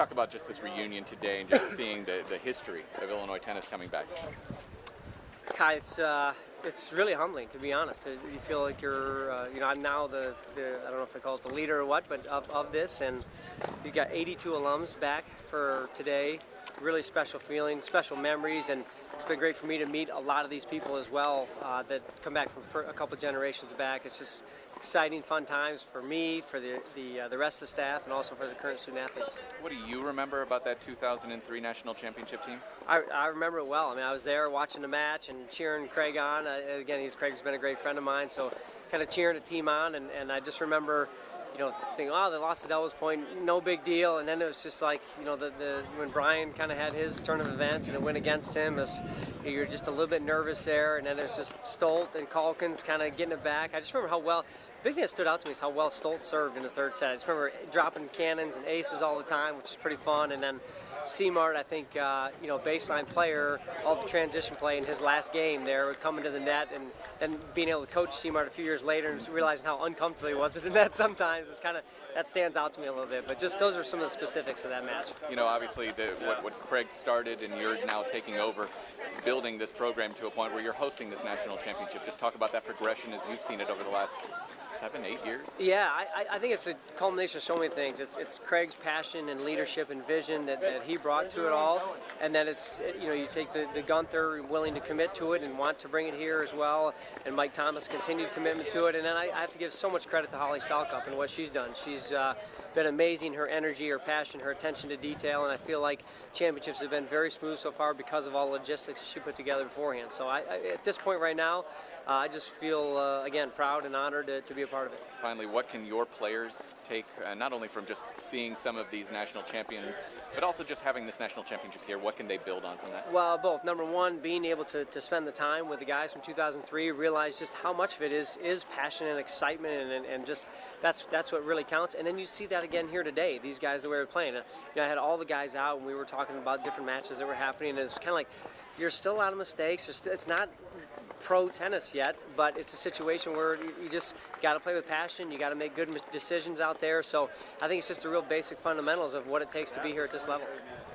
Talk about just this reunion today and just seeing the history of Illinois tennis coming back. Kai, it's really humbling, to be honest. You feel like you're, I'm now the I don't know if I call it the leader or what, but of this, and you got 82 alums back for today. Really special feelings, special memories, and it's been great for me to meet a lot of these people as well that come back from a couple generations back. It's just exciting, fun times for me, for the rest of the staff, and also for the current student athletes. What do you remember about that 2003 national championship team? I remember it well. I mean, I was there watching the match and cheering Craig on. Again, Craig's been a great friend of mine, so kind of cheering the team on, and I just remember, thinking, oh, they lost to Devil's Point, no big deal. And then it was just like, when Brian kind of had his turn of events and it went against him, you're just a little bit nervous there. And then there's just Stolt and Calkins kind of getting it back. I just remember how well, the big thing that stood out to me is how well Stolt served in the third set. I just remember dropping cannons and aces all the time, which is pretty fun. And then Seamart, I think, baseline player, all the transition play in his last game there, coming to the net, and then being able to coach Seamart a few years later and realizing how uncomfortable he was at the net sometimes. It's kind of, that stands out to me a little bit. But just those are some of the specifics of that match. Obviously what Craig started and you're now taking over, building this program to a point where you're hosting this national championship. Just talk about that progression as you've seen it over the last 7-8 years. Yeah, I think it's a culmination of so many things. It's Craig's passion and leadership and vision that he brought to it all, and then it's you take the Gunther willing to commit to it and want to bring it here as well, and Mike Thomas continued commitment to it, and then I have to give so much credit to Holly Stalkup and what she's done. She's been amazing, her energy, her passion, her attention to detail, and I feel like championships have been very smooth so far because of all the logistics she put together beforehand. So at this point right now, I just feel, again, proud and honored to be a part of it. Finally, what can your players take, not only from just seeing some of these national champions, but also just having this national championship here? What can they build on from that? Well, both. Number one, being able to spend the time with the guys from 2003, realize just how much of it is passion and excitement, and just that's what really counts. And then you see that again here today, these guys that we were playing. I had all the guys out, and we were talking about different matches that were happening, and it's kind of like, you're still a lot of mistakes. It's not pro tennis yet, but it's a situation where you just got to play with passion. You got to make good decisions out there. So I think it's just the real basic fundamentals of what it takes to be here at this level.